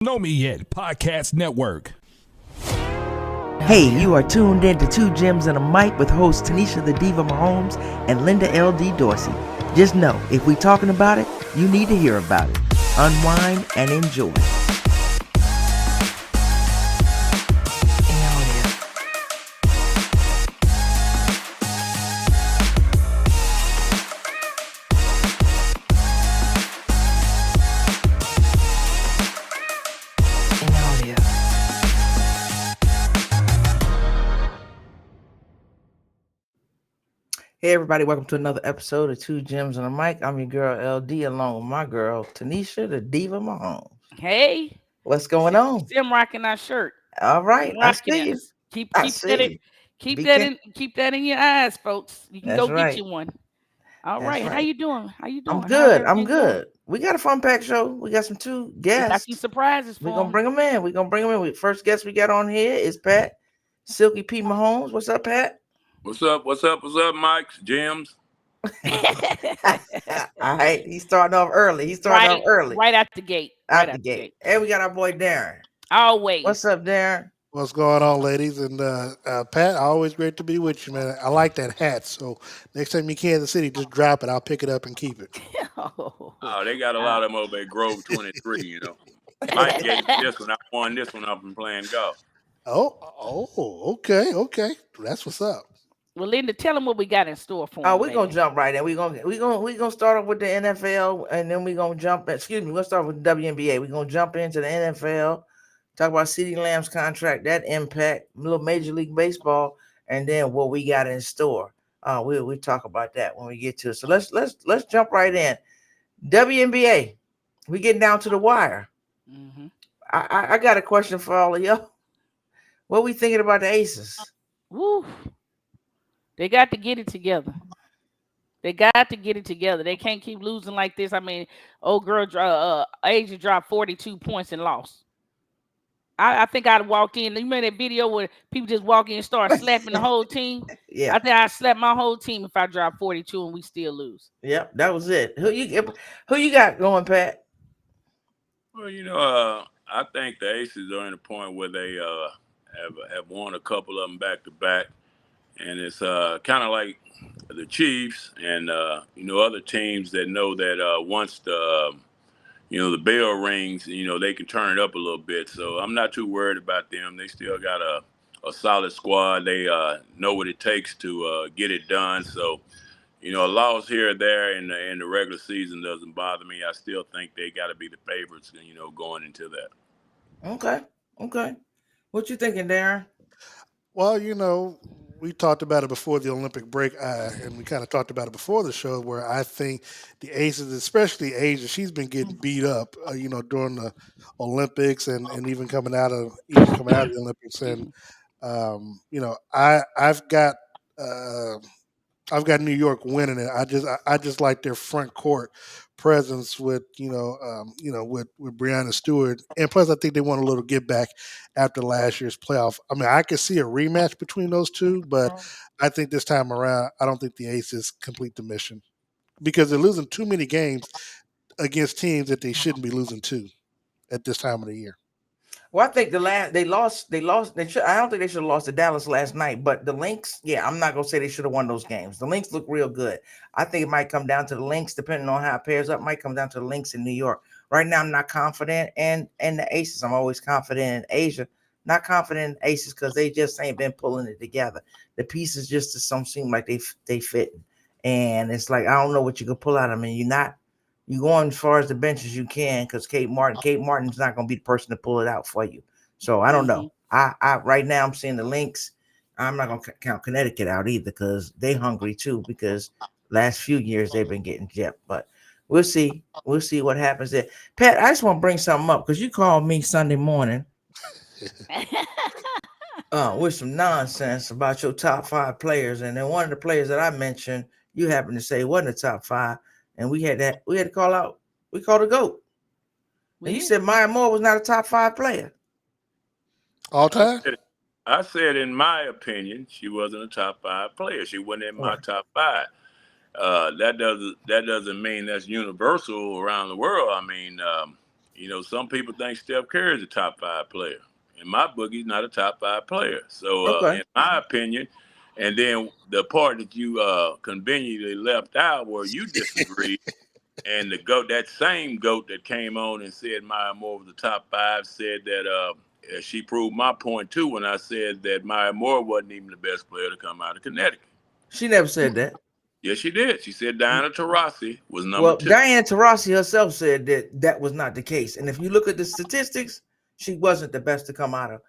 Know Me Yet Podcast Network. Hey, you are tuned in to Two Gems and a Mic with hosts Tanisha the Diva Mahomes and Linda L.D. Dorsey. Just know, if we talking about it, you need to hear about it. Unwind and enjoy. Hey everybody, welcome to another episode of Two Gems and a Mic. I'm your girl LD along with my girl Tanisha the Diva Mahomes. Hey, what's going on? I'm rocking our shirt. All right, I see you. Keep that in your eyes, folks. You can get you one. All right. How you doing? I'm good. Going? We got a fun pack show. We got two guests. We got some surprises for We're gonna bring them in. First guest we got on here is Pat Silky P Mahomes. What's up, Pat? What's up, Mike? Gems. All right, he's starting off early. Right out the gate. Out the gate. And we got our boy Darren. Always. What's up, Darren? What's going on, ladies? And Pat, always great to be with you, man. I like that hat. So next time you Kansas City, just drop it. I'll pick it up and keep it. Oh, they got a lot of them over at Grove 23, you know. Mike gave me this one. I won this one up and playing golf. Okay. That's what's up. Well, Linda, tell them what we got in store for them. Oh, we're gonna jump right in. We're gonna start off with the NFL, and then we're gonna jump. We'll start with the WNBA. We're gonna jump into the NFL, talk about CeeDee Lamb's contract, that impact, a little Major League Baseball, and then what we got in store. We talk about that when we get to it. So let's jump right in. WNBA, we getting down to the wire. Mm-hmm. I got a question for all of y'all. What we thinking about the Aces? Woo. They got to get it together. They can't keep losing like this. I mean, old girl, Asia dropped 42 points and lost. I think I'd walked in. You remember that video where people just walk in and start slapping the whole team? Yeah. I think I'd slap my whole team if I dropped 42 and we still lose. Yep, that was it. Who you got going, Pat? Well, I think the Aces are in a point where they have won a couple of them back to back. And it's kind of like the Chiefs and, other teams that know that once the bell rings, they can turn it up a little bit. So I'm not too worried about them. They still got a solid squad. They know what it takes to get it done. So, a loss here or there in the regular season doesn't bother me. I still think they got to be the favorites, going into that. Okay. What you thinking, Darren? Well, we talked about it before the Olympic break, and we kind of talked about it before the show, where I think the Aces, especially Asia, she's been getting beat up, during the Olympics and even coming out of the Olympics. And I've got New York winning it. I just like their front court presence with with Breanna Stewart, and plus I think they want a little get back after last year's playoff. I mean, I could see a rematch between those two, but I think this time around, I don't think the Aces complete the mission because they're losing too many games against teams that they shouldn't be losing to at this time of the year. Well, I think they lost. I don't think they should have lost to Dallas last night. But the Lynx, I'm not gonna say they should have won those games. The Lynx look real good. I think it might come down to the Lynx, depending on how it pairs up. Might come down to the Lynx in New York. Right now, I'm not confident in the Aces. I'm always confident in Asia. Not confident in Aces because they just ain't been pulling it together. The pieces just don't seem like they fit, and it's like I don't know what you can pull out of them. And you're going as far as the bench as you can because Kate Martin's not going to be the person to pull it out for you. So I don't know. I right now I'm seeing the Lynx. I'm not going to count Connecticut out either because they hungry too because last few years they've been getting gypped. But we'll see. We'll see what happens there. Pat, I just want to bring something up because you called me Sunday morning with some nonsense about your top 5 players. And then one of the players that I mentioned, you happened to say wasn't the top 5. And we had to call out. We called a GOAT. And you said Maya Moore was not a top 5 player. All time? I said, in my opinion, she wasn't a top 5 player. She wasn't in my top 5. That doesn't mean that's universal around the world. I mean, some people think Steph Curry is a top 5 player. In my book, he's not a top 5 player. So, in my opinion, and then the part that you conveniently left out where you disagreed, and the GOAT, that same GOAT that came on and said Maya Moore was the top 5, said that she proved my point too when I said that Maya Moore wasn't even the best player to come out of Connecticut. She never said that. Yes, she did. She said Diana Taurasi was number Well, 2. Diana Taurasi herself said that was not the case. And if you look at the statistics, she wasn't the best to come out of.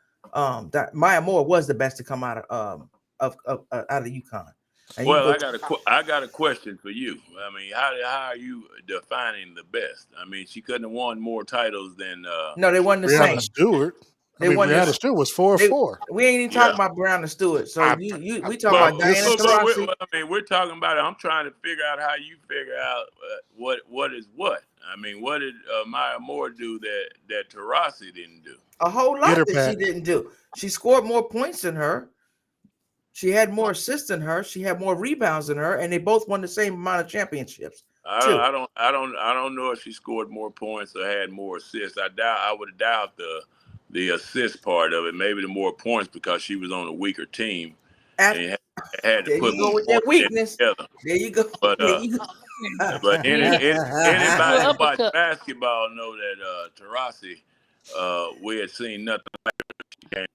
Maya Moore was the best to come out of UConn. And Well, I got a question for you. I mean, how are you defining the best? I mean, she couldn't have won more titles than no, they wasn't the Brianna same. Stewart. Brianna Stewart was 4-4. We ain't even talking about Brianna Stewart. So we talking about Diana Taurasi. We're talking about it. I'm trying to figure out how you figure out what is what. I mean, what did Maya Moore do that Taurasi didn't do? A whole lot that she didn't do. She scored more points than her. She had more assists than her. She had more rebounds than her, and they both won the same amount of championships. I don't know if she scored more points or had more assists. I would doubt the assist part of it. Maybe the more points because she was on a weaker team and had to put more points weakness together. There you go. But anybody who watches basketball know that Taurasi, we had seen nothing like it.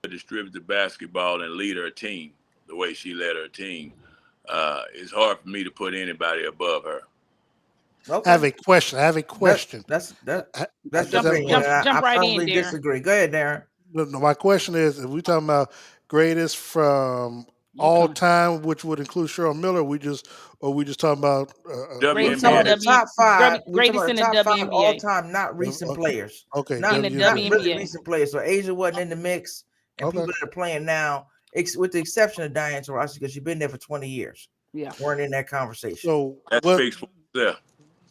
Distribute the basketball and lead her team the way she led her team. It's hard for me to put anybody above her. Okay. I have a question. That's jump right in, Darren. Disagree. Go ahead, Darren. No, my question is, if we're talking about greatest from all time, which would include Cheryl Miller, we just talking about WNBA. Top 5, greatest in the WNBA all time, not recent players. Okay, not in the really WNBA. recent players. So Asia wasn't in the mix, and people that are playing now, with the exception of Diana Taurasi, because she's been there for 20 years. Yeah, weren't in that conversation. So that speaks for itself.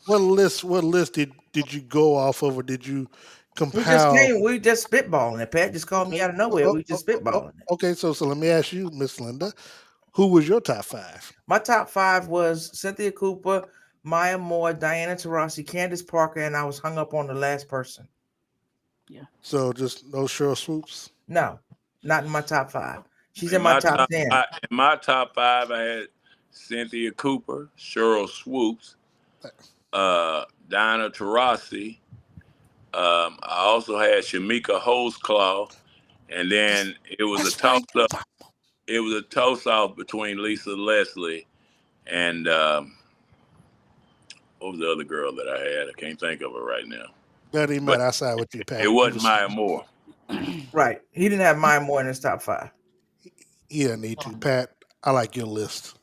What list did you go off of, or did you compile? We just spitballing it. Pat just called me out of nowhere. We just spitballing it. Okay, so let me ask you, Miss Linda, who was your top 5? My top 5 was Cynthia Cooper, Maya Moore, Diana Taurasi, Candace Parker, and I was hung up on the last person. Yeah. So just no Cheryl Swoops? No, not in my top 5. She's in my top 10. In my top 5, I had Cynthia Cooper, Cheryl Swoops, Diana Taurasi. I also had Shamika Holesclaw, and then it was a toss up. It was a toss off between Lisa Leslie and what was the other girl that I had? I can't think of her right now. That even matter. Outside with you, Pat. It wasn't Maya Moore. Right. He didn't have Maya Moore in his top 5. He didn't need to. Pat, I like your list.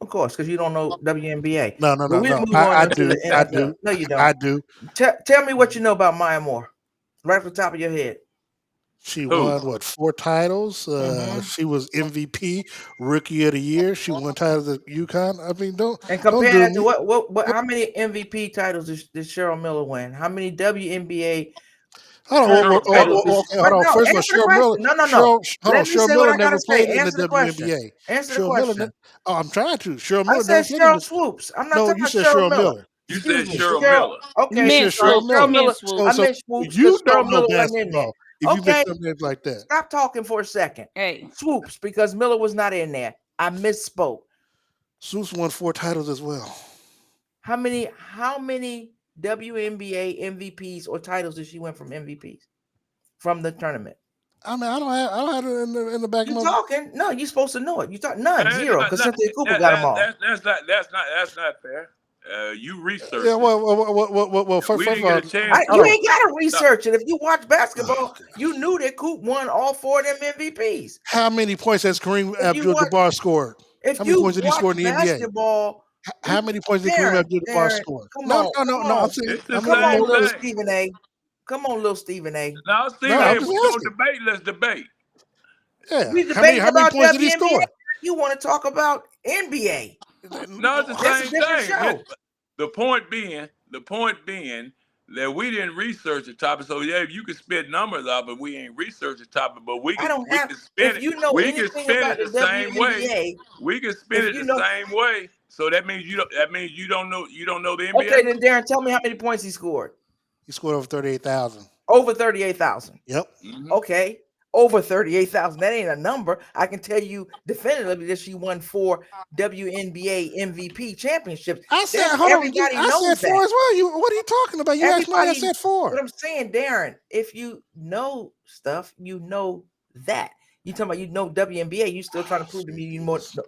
Of course, because you don't know WNBA. No. I do. No, you don't. I do. Tell me what you know about Maya Moore, right off the top of your head. She won 4 titles. She was MVP, Rookie of the Year. She won titles at UConn. I mean, compare that to what? How many MVP titles did Cheryl Miller win? How many WNBA? Hold on. First of all, Cheryl Miller. No. Cheryl Miller never played in the WNBA. Answer the question. I'm trying to. Cheryl Miller. I said Cheryl Swoops. I'm not talking about Cheryl Miller. You said Cheryl Miller. Okay, you said Cheryl Miller. I meant Swoops. You Cheryl don't Miller know wasn't in there. basketball. If you make something like that. Stop talking for a second. Hey, Swoops, because Miller was not in there. I misspoke. Swoops won 4 titles as well. How many WNBA MVPs or titles did she win from MVPs from the tournament? I mean, I don't have it in the back of my mind. You talking? No, you're supposed to know it. You talk none, 0, because Cynthia Cooper got them all. That's not fair. You research. Yeah, well. First of all, you ain't got to research it. If you watch basketball, you knew that Coop won all 4 of them MVPs. How many points has Kareem Abdul-Jabbar scored? How many points did he score in the NBA? How many points did Kareem Abdul-Jabbar score? No. I'm saying, come on, little Stephen A. Come on, little Stephen A. No, Stephen A. If we don't debate, let's debate. Yeah. We debate how many points did he score? You want to talk about NBA? No, it's the same thing. The point being that we didn't research the topic. So yeah, you can spit numbers out, but we ain't researched the topic. But we can spin it. We can spin it the same way. We can spin it the same way. So that means you don't. That means you don't know. You don't know the NBA. Okay, then Darren, tell me how many points he scored. He scored over 38,000. Over 38,000. Yep. Mhm. Okay, over 38,000. That ain't a number. I can tell you definitively that she won 4 WNBA MVP championships. I said, hold on. I said 4 as well. What are you talking about? You asked me, I said 4. What I'm saying, Darren, if you know stuff, you know that. You talking about you know WNBA, you still trying to prove to me you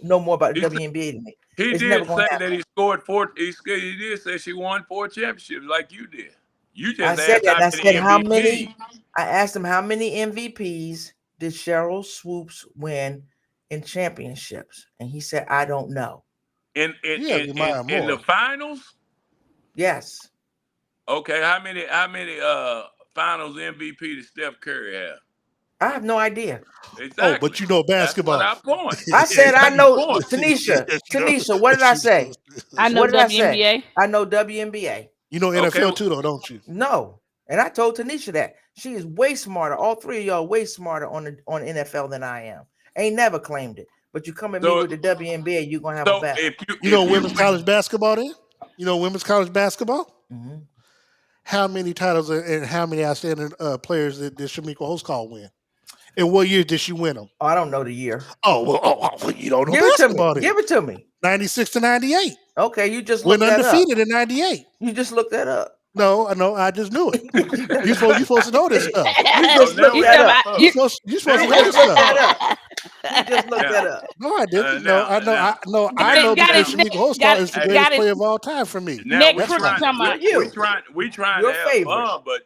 know more about the WNBA than me. He It's did never say gonna happen. that he scored 4. He did say she won 4 championships like you did. You just I said asked that. I said how many. MVP. I asked him how many MVPs did Cheryl Swoops win in championships, and he said I don't know. In the finals? Yes. Okay, how many finals MVP did Steph Curry have? I have no idea. Exactly. Oh, but you know basketball. That's what our point. I said I know Point. Tanisha. Tanisha, what did I say? I know What did I say? WNBA. I know WNBA. You know NFL too, though, don't you? No. And I told Tanisha that. She is way smarter. All three of y'all are way smarter on NFL than I am. Ain't never claimed it. But you come at me with the WNBA, you're gonna have a battle. You know women's college basketball then? You know women's college basketball? Mm-hmm. How many titles and how many outstanding players did Shamika Holtzclaw win? And what year did she win them? Oh, I don't know the year. Oh, well, you don't know Give basketball it to me. then. Give it to me. 96 to 98. Okay, you just went looked that undefeated up. in 98. You just looked that up. No, I just knew it. you supposed to know this stuff. You just looked that up. You supposed to know this stuff. You just looked that up. No, I didn't. I know because Shamika Holtzclaw is the greatest player of all time for me. Now we trying Your to have favorite. fun, but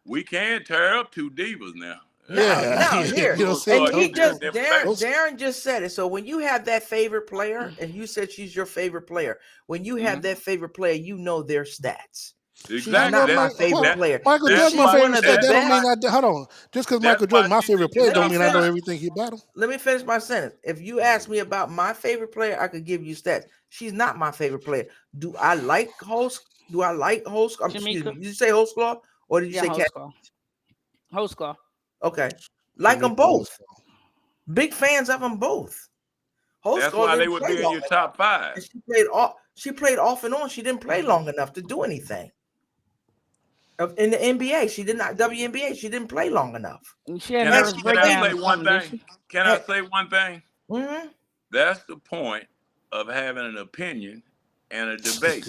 we can tear up 2 divas now. No, here. You know what I'm saying? Darren just said it. So when you have that favorite player, and you said she's your favorite player, when you have that favorite player, you know their stats. Exactly. She's not my favorite player. Michael Jordan's my favorite player. That don't mean hold on. Just because Michael Jordan's my favorite player don't mean I know everything he about him. Let me finish my sentence. If you ask me about my favorite player, I could give you stats. She's not my favorite player. Do I like Holtzclaw? Excuse me. Did you say Holtzclaw or did you say Holtzclaw? Holtzclaw. Okay. Like them both. Big fans of them both. That's why they would be in your top 5. And she played off and on. She didn't play long enough to do anything. In the NBA, she did not. WNBA, she didn't play long enough. Can I say one thing? Can I say one thing? Mm-hmm. That's the point of having an opinion and a debate,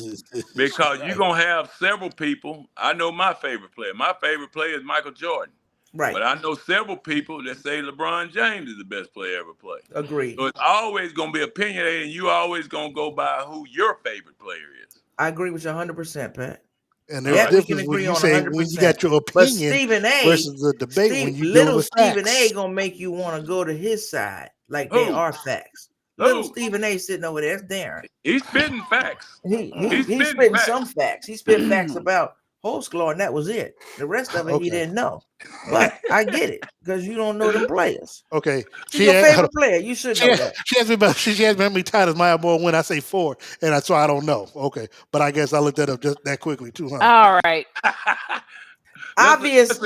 because you're gonna have several people. I know my favorite player. My favorite player is Michael Jordan. Right. But I know several people that say LeBron James is the best player ever played. Agreed. So it's always going to be opinionated, and you always going to go by who your favorite player is. I agree with you 100%, Pat. And there's a difference when you say when you got your opinion versus the debate when you deal with Stephen facts. A gonna make you want to go to his side like they are facts. Little Stephen A sitting over there, that's Darren. He's spitting facts. He's spitting some facts. He spit facts about Holtzclaw, and that was it. The rest of it he didn't know. But I get it because you don't know them players. Okay, she's your favorite player. You should know that. She asked me how many titles Maya Moore win. I say 4, and that's why I don't know. Okay, but I guess I looked that up just that quickly too, huh? All right. Obvious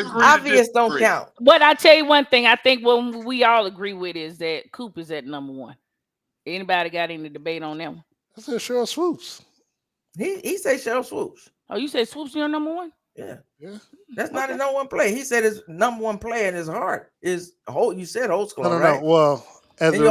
don't count. But I tell you one thing, I think what we all agree with is that Coop is at number 1. Anybody got any debate on them? I said Cheryl Swoops. He said Cheryl Swoops. Oh, you said Swoops your number 1? Yeah. That's not his number 1 player. He said his number 1 player in his heart is you said Holtzclaw, right? No. Well, as it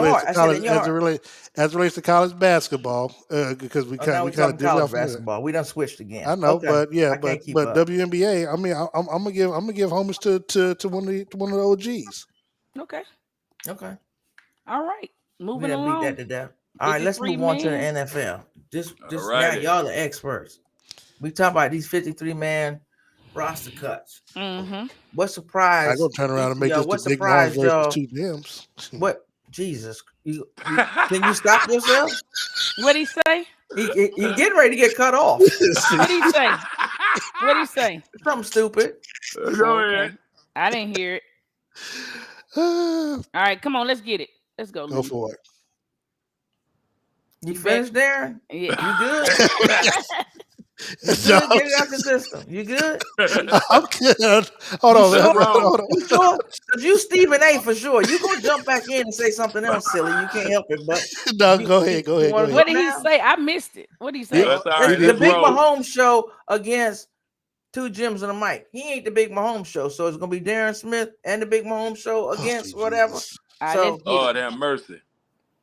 relates to college basketball, because we kind of did college basketball. We done switched again. I know, but WNBA. I mean, I'm gonna give homage to one of the OGs. Okay. All right. Moving along. Beat that to death. All right, let's move on to the NFL. Just now, y'all the experts. We talk about these 53-man roster cuts. Mm-hmm. What surprise? I go turn around and make this the big Mahomes versus 2 Dems. What? Jesus. Can you stop yourself? What'd he say? He getting ready to get cut off. What'd he say? What'd he say? Something stupid. Okay. I didn't hear it. All right, come on, let's get it. Let's go. Go for it. You finished, Darren? Yeah. You good? You good? Get it out the system. You good? I'm good. Hold You on, sure? hold on. You sure? Because you Stephen A for sure. You gonna jump back in and say something else silly. You can't help it. But No, you go ahead, you go want to ahead. What go did he now? say? I missed it. What did he Yeah, say? That's all right. it's You the good? Big Roll. Mahomes show against two Jims and a Mike. He ain't the Big Mahomes show, so it's gonna be Darren Smith and the Big Mahomes show Oh, against sweet whatever. Jesus. All right, let's So get it. Lord have mercy.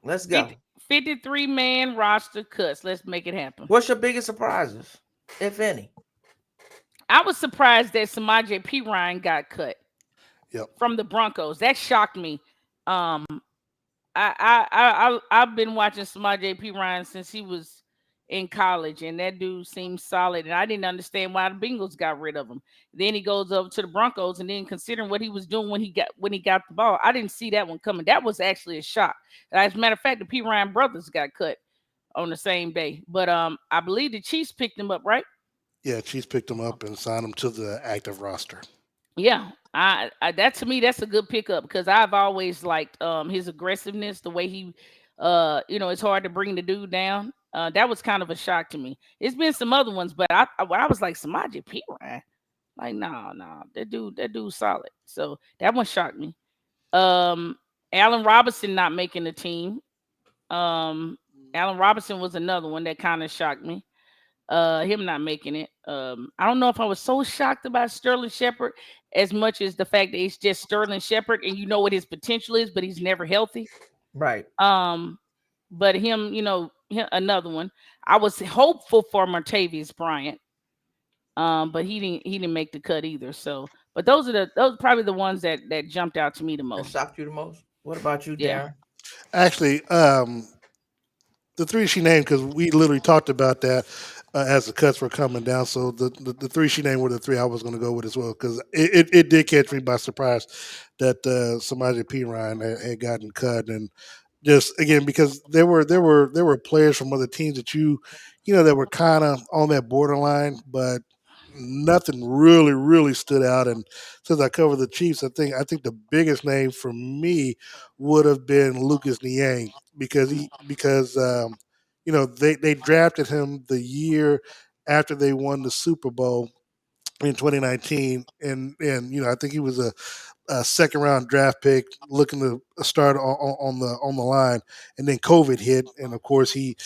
let's go. 53-man roster cuts. Let's make it happen. What's your biggest surprises, if any? I was surprised that Samaje P. Ryan got cut Yep. from the Broncos. That shocked me. I've been watching Samaje P. Ryan since he was in college, and that dude seems solid. And I didn't understand why the Bengals got rid of him. Then he goes over to the Broncos, and then considering what he was doing when he got the ball, I didn't see that one coming. That was actually a shock. As a matter of fact, the P. Ryan brothers got cut on the same day. But I believe the Chiefs picked him up, right? Yeah, Chiefs picked him up and signed him to the active roster. Yeah, I that to me that's a good pickup because I've always liked his aggressiveness, the way he it's hard to bring the dude down. That was kind of a shock to me. It's been some other ones, but I was like Samaje P. Ryan, like no, that dude's solid. So that one shocked me. Allen Robinson not making the team. Allen Robinson was another one that kind of shocked me. Him not making it. I don't know if I was so shocked about Sterling Shepard as much as the fact that it's just Sterling Shepard and you know what his potential is, but he's never healthy. Right. But him, another one. I was hopeful for Martavius Bryant. But he didn't make the cut either. So, but those are probably the ones that jumped out to me the That most. shocked you the most? What about you, Yeah. Darren? Actually, the three she named, because we literally talked about that as the cuts were coming down. So the three she named were the three I was going to go with as well, because it did catch me by surprise that Samaje P. Ryan had gotten cut, and just again because there were players from other teams that that were kind of on that borderline, but nothing really stood out. And since I covered the Chiefs, I think the biggest name for me would have been Lucas Niang, because they drafted him the year after they won the Super Bowl in 2019, and I think he was a second round draft pick looking to start on the line, and then COVID hit, and of course he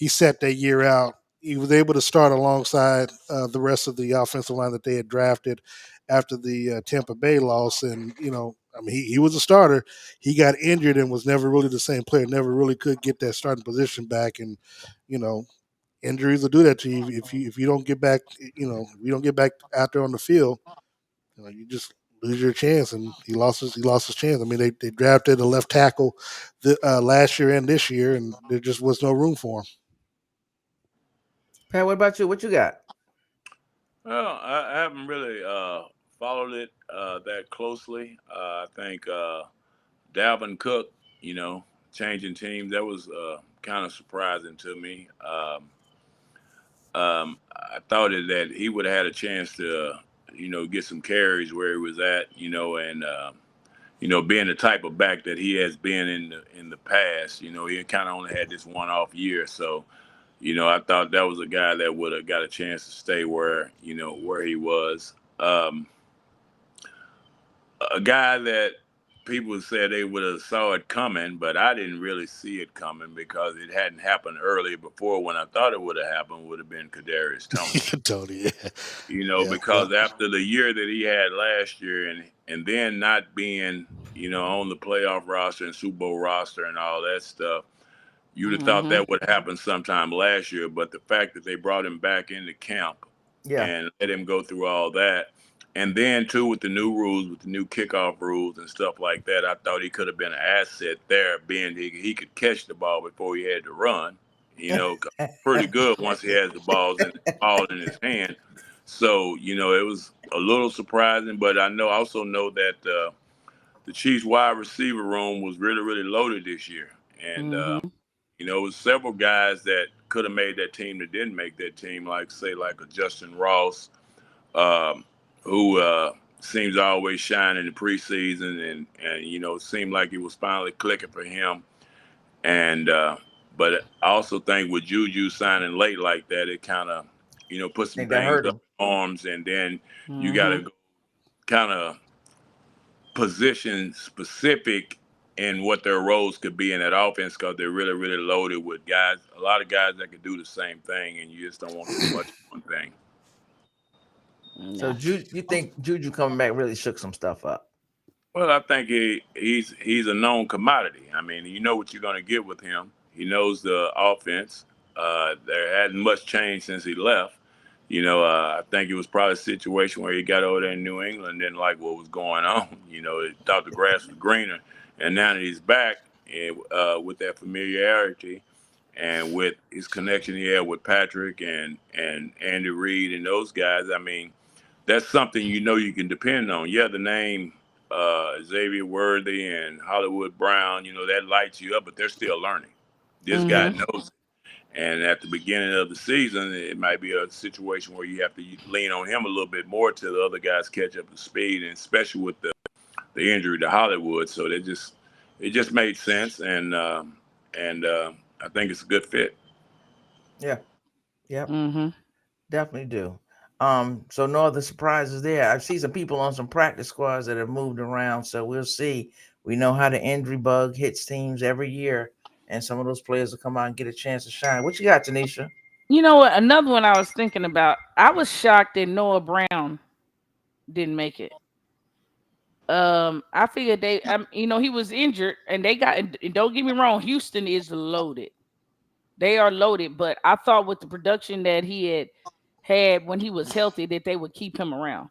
sat that year out. He was able to start alongside the rest of the offensive line that they had drafted after the Tampa Bay loss, and I mean he was a starter. He got injured and was never really the same player. Never really could get that starting position back, and you know injuries will do that to you if you don't get back. If you don't get back out there on the field, you just lose your chance. And he lost his chance. I mean, they drafted a left tackle last year and this year, and there just was no room for him. Pat, what about you? What you got? Well, I haven't really followed it that closely. I think Dalvin Cook, changing teams, that was kind of surprising to me. I thought that he would have had a chance to, get some carries where he was at, and being the type of back that he has been in the past, he kind of only had this one-off year, so I thought that was a guy that would have got a chance to stay where he was. A guy that people said they would have saw it coming, but I didn't really see it coming because it hadn't happened earlier before. When I thought it would have happened, would have been Kadarius Tony. Tony, yeah, yeah, yeah. Because after the year that he had last year, and then not being on the playoff roster and Super Bowl roster and all that stuff, you'd have thought Mm-hmm. that would happen sometime last year. But the fact that they brought him back into camp Yeah. and let him go through all that, and then too with the new rules, with the new kickoff rules and stuff like that, I thought he could have been an asset there, being he could catch the ball before he had to run. 'Cause pretty good once he has the ball in his hand. So it was a little surprising, but also know that the Chiefs wide receiver room was really loaded this year, and Mm-hmm. it was several guys that could have made that team that didn't make that team, like a Justin Ross, um, who seems to always shine in the preseason, and it seemed like it was finally clicking for him. And but I also think with Juju signing late like that, it kind of put some think that things hurt up him. in arms, and then you got to kind of position specific in what their roles could be in that offense because they're really, really loaded with guys, a lot of guys that can do the same thing, and you just don't want too much of one thing. So you think Juju coming back really shook some stuff up? Well, I think he's a known commodity. I mean, you know what you're going to get with him. He knows the offense. There hadn't much changed since he left. I think it was probably a situation where he got over there in New England and didn't like what was going on. He thought the grass was greener, and now that he's back with that familiarity and with his connection he had with Patrick and Andy Reid and those guys, I mean, that's something you can depend on. Yeah, the name Xavier Worthy and Hollywood Brown, that lights you up, but they're still learning. This guy knows it. And at the beginning of the season, it might be a situation where you have to lean on him a little bit more till the other guys catch up to speed, and especially with the injury to Hollywood. So it just made sense, and I think it's a good fit. Yeah. Yep. Definitely do. So no other surprises there. I've seen some people on some practice squads that have moved around, so we'll see. We know how the injury bug hits teams every year, and some of those players will come out and get a chance to shine. What you got, Tanisha? You know what? Another one I was thinking about. I was shocked that Noah Brown didn't make it. I figured he was injured, and they got. And don't get me wrong, Houston is loaded. They are loaded, but I thought with the production that he had when he was healthy, that they would keep him around.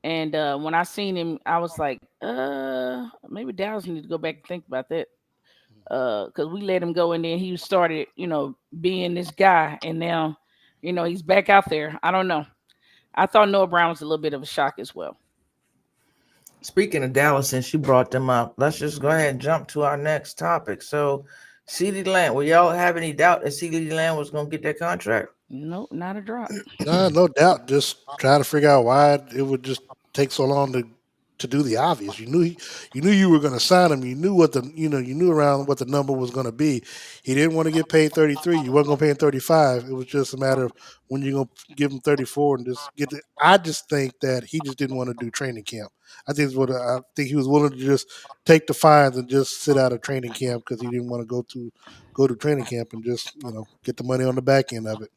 And when I seen him, I was like, maybe Dallas need to go back and think about that. Because we let him go, and then he started, being this guy, and now, he's back out there. I don't know. I thought Noah Brown was a little bit of a shock as well. Speaking of Dallas, since you brought them up, let's just go ahead and jump to our next topic. So, CeeDee Lamb, will y'all have any doubt that CeeDee Lamb was going to get that contract? Nope, not a drop. No doubt. Just trying to figure out why it would just take so long to do the obvious. You knew you were going to sign him. You knew you knew around what the number was going to be. He didn't want to get paid 33. You weren't going to pay him 35. It was just a matter of when you're going to give him 34 and just get it. I just think that he just didn't want to do training camp. I think he was willing to just take the fines and just sit out of training camp because he didn't want to go to training camp and just get the money on the back end of it.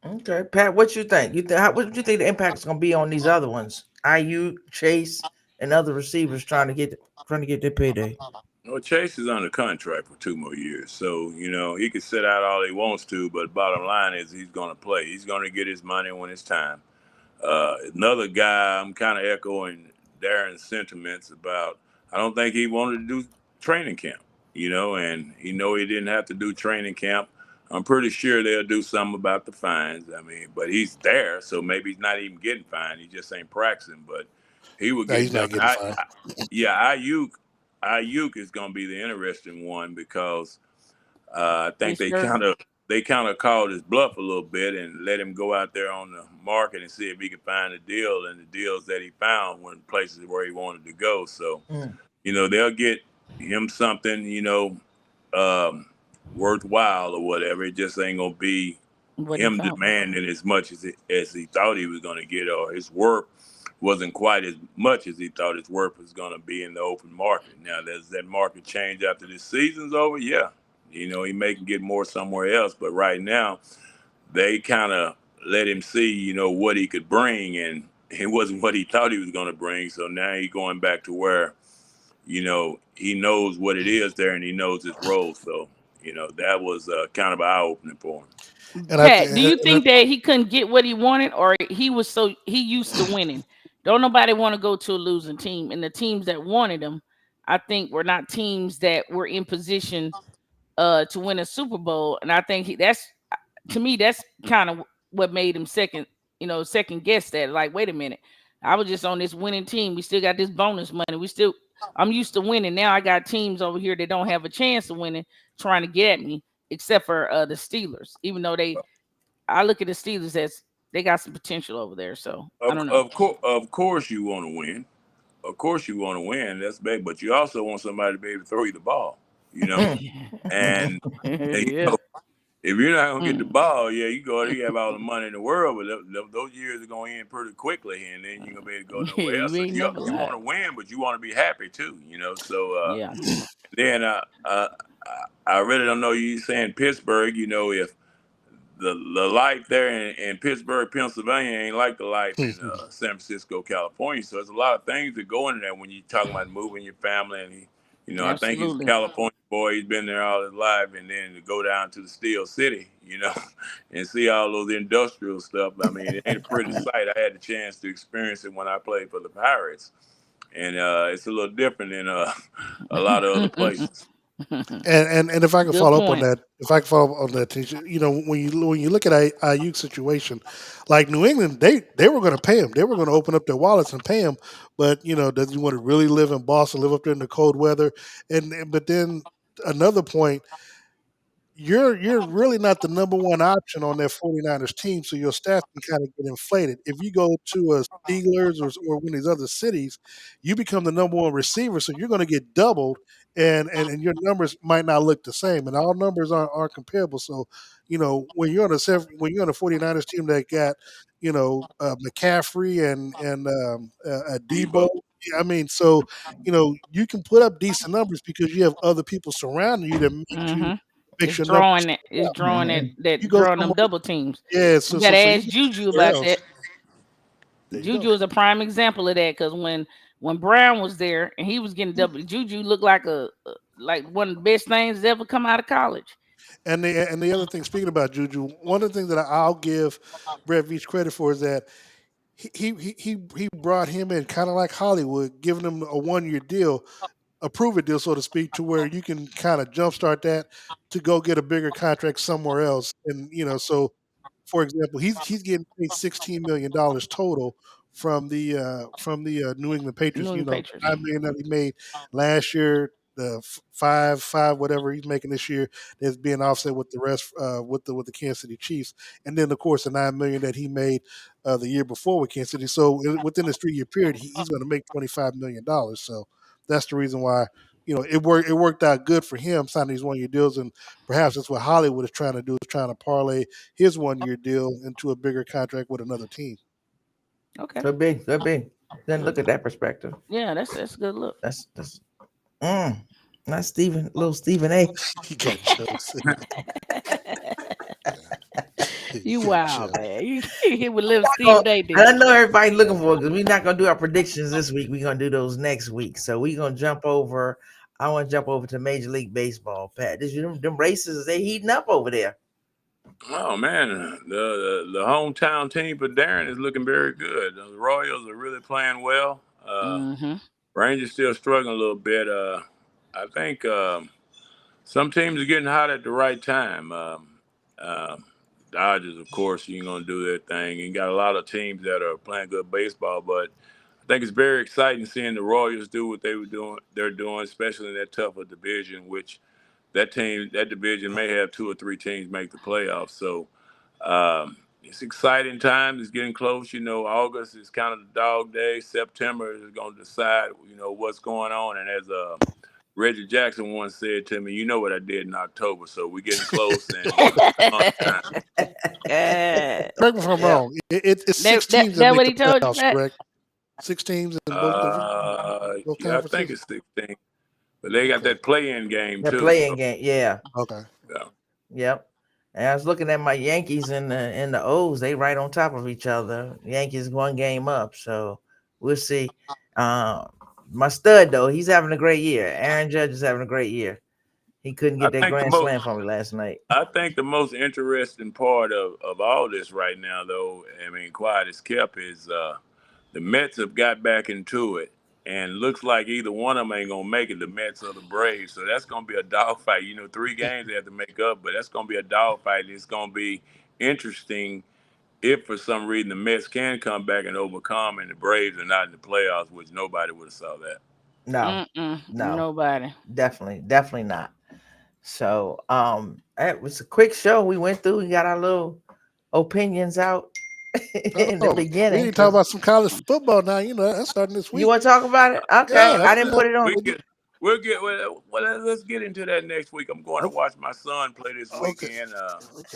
Okay, Pat, what you think? What you think the impact is going to be on these other ones? IU, Chase, and other receivers trying to get their payday. Well, Chase is under contract for 2 more years, so he can sit out all he wants to. But bottom line is he's going to play. He's going to get his money when it's time. Another guy, I'm kind of echoing Darren's sentiments about. I don't think he wanted to do training camp, and he didn't have to do training camp. I'm pretty sure they'll do something about the fines. I mean, but he's there, so maybe he's not even getting fined. He just ain't practicing, but he would No, get he's done. not getting fined. Yeah, Ayuk is going to be the interesting one because I think they kind of called his bluff a little bit and let him go out there on the market and see if he could find a deal. And the deals that he found were in places where he wanted to go. So, they'll get him something, worthwhile or whatever. It just ain't gonna be him demanding as much as he thought he was gonna get, or his worth wasn't quite as much as he thought his worth was gonna be in the open market. Now, does that market change after this season's over? Yeah. He may get more somewhere else, but right now they kind of let him see, what he could bring, and it wasn't what he thought he was going to bring. So now he's going back to where, he knows what it is there and he knows his role. So, that was kind of an eye opening for him. Pat, do you think that he couldn't get what he wanted, or he used to winning? Don't nobody want to go to a losing team, and the teams that wanted him, I think, were not teams that were in position to win a Super Bowl. And I think that's kind of what made him second guess that. Like, wait a minute, I was just on this winning team. We still got this bonus money. I'm used to winning. Now I got teams over here that don't have a chance of winning trying to get at me, except for the Steelers. Even though I look at the Steelers as they got some potential over there. So I don't know. Of course you want to win. Of course you want to win. That's big, but you also want somebody to be able to throw you the ball, and Yeah. if you're not gonna get the Mm. ball, yeah, you have all the money in the world, but those years are gonna end pretty quickly, and then you're gonna be able to go Yeah, nowhere else. you So ain't you never you want lied. to win, but you want to be happy too, So Yeah. then I really don't know. You saying Pittsburgh, if the life there in Pittsburgh, Pennsylvania ain't like the life in San Francisco, California. So there's a lot of things that go into that when you're talking about moving your family. And I think he's a Absolutely. California boy. He's been there all his life, and then to go down to the Steel City, and see all those industrial stuff. I mean, it ain't a pretty sight. I had the chance to experience it when I played for the Pirates, and it's a little different than a lot of other places. And if I could Good follow up on point. that, Tisha, when you look at Ayuk's situation, like New England, they were going to pay him. They were going to open up their wallets and pay him. But does he want to really live in Boston, live up there in the cold weather? But then another point, you're really not the number one option on that 49ers team, so your stats can kind of get inflated. If you go to a Steelers or one of these other cities, you become the number one receiver, so you're going to get doubled, and your numbers might not look the same, and all numbers aren't comparable. So, when you're on a 49ers team that got McCaffrey and Debo. Debo. I mean, so you can put up decent numbers because you have other people surrounding you that Hmm. makes It's your numbers drawing it. It's up. drawing Mhm. that You that go drawing them somewhere, double teams. yeah. You So gotta so so you ask go Juju somewhere about else. that. There you Juju go. is a prime example of that because when Brown was there and he was getting double, Juju looked like like one of the best things that's ever come out of college. And the other thing, speaking about Juju, one of the things that I'll give Brett Veach credit for is that he brought him in kind of like Hollywood, giving him a 1 year deal, a prove it deal, so to speak, to where you can kind of jumpstart that to go get a bigger contract somewhere else. And so for example, he's getting paid $16 million total from the New England Patriots. New England Patriots. 9 million that he made last year, the five whatever he's making this year, that's being offset with the rest with the Kansas City Chiefs, and then of course the 9 million that he made the year before with Kansas City. So within this 3 year period, he's going to make $25 million. So that's the reason why it worked out good for him signing these 1 year deals, and perhaps that's what Hollywood is trying to do, is trying to parlay his 1 year deal into a bigger contract with another team. Okay. Could be, could be. Then look at that perspective. Yeah, that's a good look. That's not Stephen, little Stephen A. He got jokes. You He got wild jokes. man. You hit with little Oh, Stephen A. and I There. know everybody's looking for it because we're not gonna do our predictions this week. We're gonna do those next week. So we're gonna jump over. I want to jump over to Major League Baseball. Pat, them races, they heating up over there. Oh man, the hometown team for Darren is looking very good. The Royals are really playing well. Mm-hmm. Rangers still struggling a little bit. I think some teams are getting hot at the right time. Dodgers, of course, you ain't gonna do their thing. You got a lot of teams that are playing good baseball, but I think it's very exciting seeing the Royals do what they were doing. They're doing, especially in that tougher division, which that division may have two or three teams make the playoffs. So it's exciting times. It's getting close. August is kind of the dog day. September is going to decide, what's going on. And as Reggie Jackson once said to me, you know what I did in October. So we're getting close, and it's fun time. Correct me if I'm Yeah. wrong. It's six that teams that that make what the he told you, playoffs, Pat? correct? 6 teams in both both Yeah, I think conferences. it's 16. But they got Okay. that play-in game They're too. playing So game. Yeah. Okay. yeah. Yep. And I was looking at my Yankees and the O's. They right on top of each other. Yankees one game up. So we'll see. My stud though, he's having a great year. Aaron Judge is having a great year. He couldn't I get that think the grand most slam from me last night. I think the most interesting part of all this right now, though, I mean, quiet as kept, is the Mets have got back into it, and looks like either one of them ain't gonna make it, the Mets or the Braves. So that's gonna be a dogfight. 3 games they have to make up, but that's gonna be a dogfight. It's gonna be interesting if for some reason the Mets can come back and overcome, and the Braves are not in the playoffs, which nobody would have saw that. No, no, Nobody. definitely not. So it was a quick show we went through. We got our little opinions out in the Oh, we beginning need to talk because about some college football now. That's starting this you week. want to talk about it. Okay, Yeah, I didn't put it on. We could. Let's get into that next week. I'm going to watch my son play this weekend.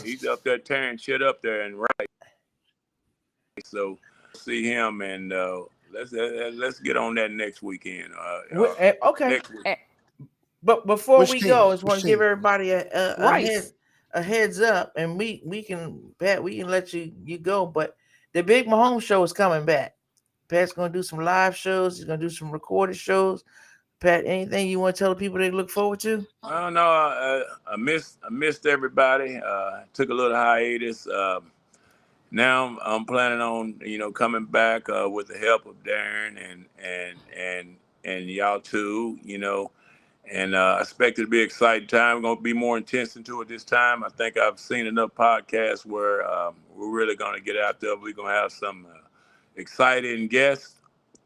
He's up there tearing shit up there and right. So see him and let's get on that next weekend. Okay. Next week. But before Which we team? go, I just want Which to give team? everybody Rice. a heads up, and we can Pat, we can let you go. But the Big Mahomes show is coming back. Pat's gonna do some live shows. He's gonna do some recorded shows. Pat, anything you want to tell the people they look forward to? I don't know. I missed everybody. Took a little hiatus. Now I'm planning on coming back with the help of Darren and y'all too. And I expect it to be an exciting time. We're going to be more intense into it this time. I think I've seen enough podcasts where we're really going to get out there. We're going to have some exciting guests.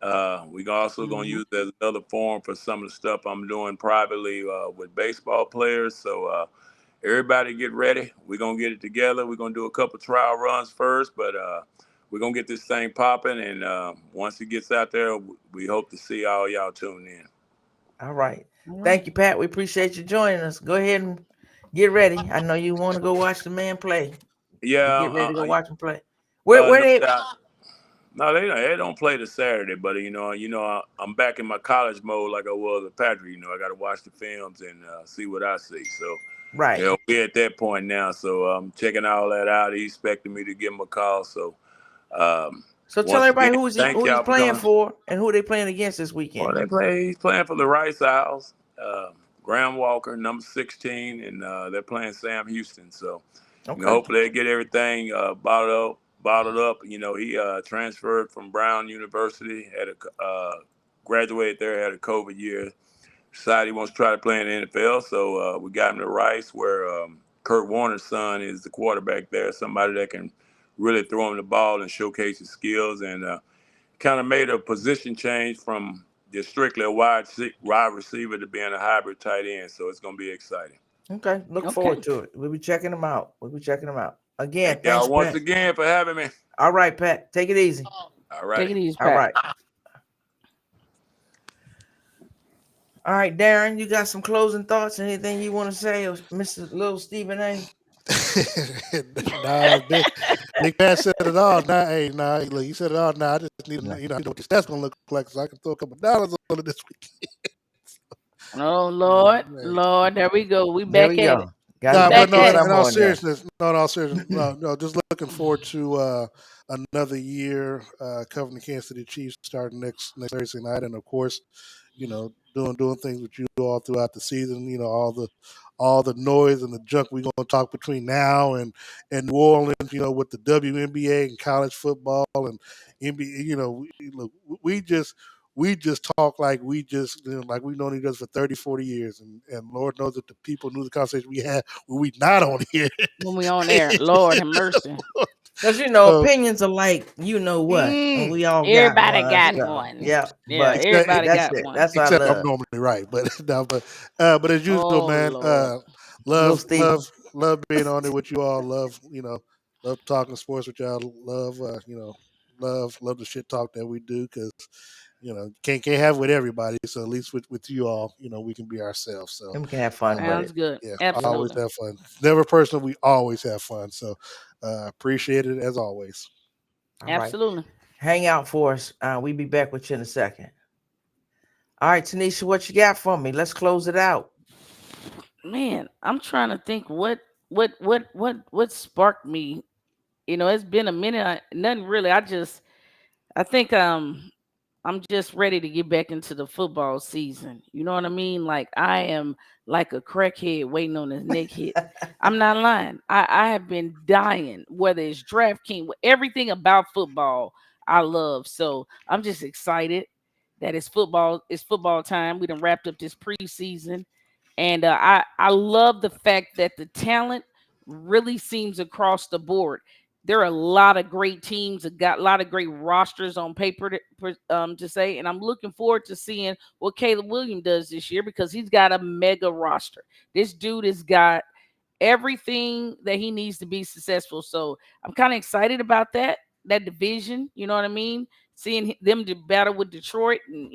We're also going to use it as another forum for some of the stuff I'm doing privately with baseball players. So everybody get ready. We're going to get it together. We're going to do a couple trial runs first, but we're going to get this thing popping. And once it gets out there, we hope to see all y'all tune in. All right. Thank you, Pat. We appreciate you joining us. Go ahead and get ready. I know you want to go watch the man play. Yeah. Get ready to go watch him play. Where they? No, they don't play this Saturday, but I'm back in my college mode like I was with Patrick. I got to watch the films and see what I see. So Right. we're at that point now. So I'm checking all that out. He's expecting me to give him a call. So So tell everybody again, who he's playing for and who they playing against this weekend. Well, he's playing for the Rice Owls, Graham Walker, number 16, and they're playing Sam Houston. So hopefully they get everything bottled up. He transferred from Brown University, graduated there, had a COVID year. Decided he wants to try to play in the NFL. So we got him to Rice, where Kurt Warner's son is the quarterback there, somebody that can really throw him the ball and showcase his skills, and kind of made a position change from just strictly a wide receiver to being a hybrid tight end. So it's going to be exciting. Okay. Look forward to it. We'll be checking them out. Again, Thank y'all once Pat. again for having me. All right, Pat. Take it easy. All right. Take it easy, Pat. All right. All right, Darren, you got some closing thoughts? Anything you want to say, Mr. Little Stephen A? Nah, Big Pat said it all. Look, you said it all. I just need to know what the stats gonna look like, so I can throw a couple dollars on it this week. Oh Lord, there we go. We There back we at go. it. But in all seriousness, just looking forward to another year covering the Kansas City Chiefs starting next Thursday night, and of course, doing things with you all throughout the season. All the noise and the junk we're gonna talk between now and New Orleans. With the WNBA and college football and NBA. We just talk like like we've known each other for 30, 40 years. And Lord knows that the people knew the conversation we had when we not on here. When we on air, Lord have mercy. Because opinions are like what, and we all everybody got one. Yeah, but everybody got one. That's what I Except love. I'm normally right, but as usual, man, love being on there with you all. Love talking sports with y'all. Love love the shit talk that we do, because can't have with everybody. So at least with you all, we can be ourselves. So and we can have fun with it. Sounds good. Yeah, Absolutely. always have fun. Never personal. We always have fun. So appreciate it as always. Absolutely. Right. Hang out for us. We'll be back with you in a second. All right, Tanisha, what you got for me? Let's close it out. Man, I'm trying to think what sparked me. It's been a minute. Nothing really. I think I'm just ready to get back into the football season. You know what I mean? Like, I am like a crackhead waiting on his neck hit. I'm not lying. I have been dying, whether it's DraftKings, everything about football I love. So I'm just excited that it's football time. We done wrapped up this preseason. And I love the fact that the talent really seems across the board. There are a lot of great teams that got a lot of great rosters on paper to say, and I'm looking forward to seeing what Caleb Williams does this year, because he's got a mega roster. This dude has got everything that he needs to be successful. So I'm kind of excited about that. that division. You know what I mean? Seeing them to battle with Detroit, and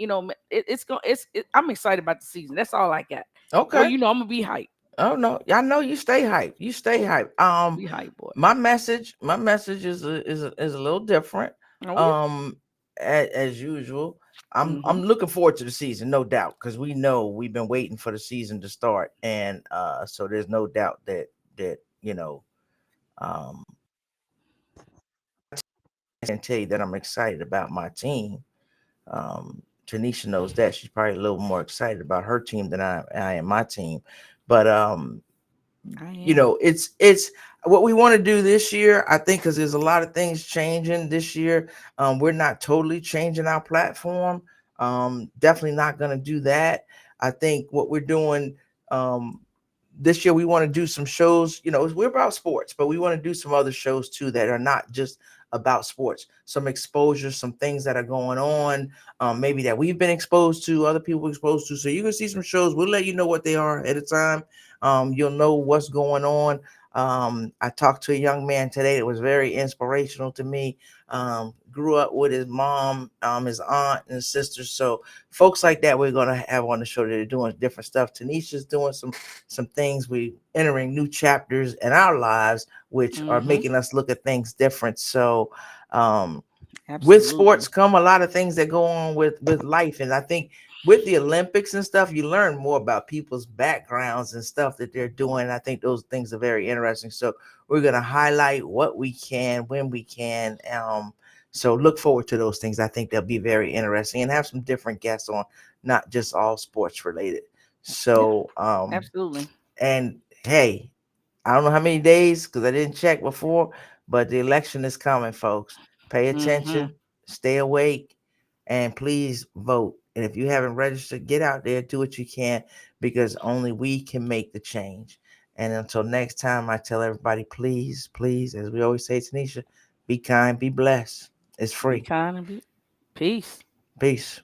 I'm excited about the season. That's all I got. Okay. Well, I'm gonna be hyped. Oh no, I know you stay hyped. You stay hyped. Be hyped, boy. My message is a little different. Oh, As usual, I'm Mhm. looking forward to the season, no doubt, because we know we've been waiting for the season to start, and so there's no doubt that um, I can tell you that I'm excited about my team. Tanisha knows that she's probably a little more excited about her team than I am my team, but it's what we want to do this year, I think, because there's a lot of things changing this year. We're not totally changing our platform. Definitely not going to do that. I think what we're doing this year, we want to do some shows. We're about sports, but we want to do some other shows too that are not just about sports. Some exposure, some things that are going on, maybe that we've been exposed to, other people exposed to. So you can see some shows. We'll let you know what they are at a time. You'll know what's going on. I talked to a young man today that was very inspirational to me. Grew up with his mom, his aunt, and his sisters. So folks like that we're gonna have on the show that are doing different stuff. Tanisha's doing some things. We entering new chapters in our lives, which are making us look at things different. So with sports come a lot of things that go on with life, and I think with the Olympics and stuff, you learn more about people's backgrounds and stuff that they're doing. I think those things are very interesting. So we're going to highlight what we can, when we can. So look forward to those things. I think they'll be very interesting and have some different guests on, not just all sports related. So, absolutely. And hey, I don't know how many days because I didn't check before, but the election is coming, folks. Pay attention, stay awake, and please vote. And if you haven't registered, get out there, do what you can, because only we can make the change. And until next time, I tell everybody, please, please, as we always say, Tanisha, be kind, be blessed. It's free. Be kind and be peace. Peace.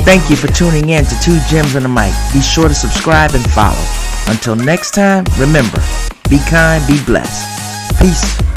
Thank you for tuning in to Two Gems on the Mic. Be sure to subscribe and follow. Until next time, remember, be kind, be blessed. Peace.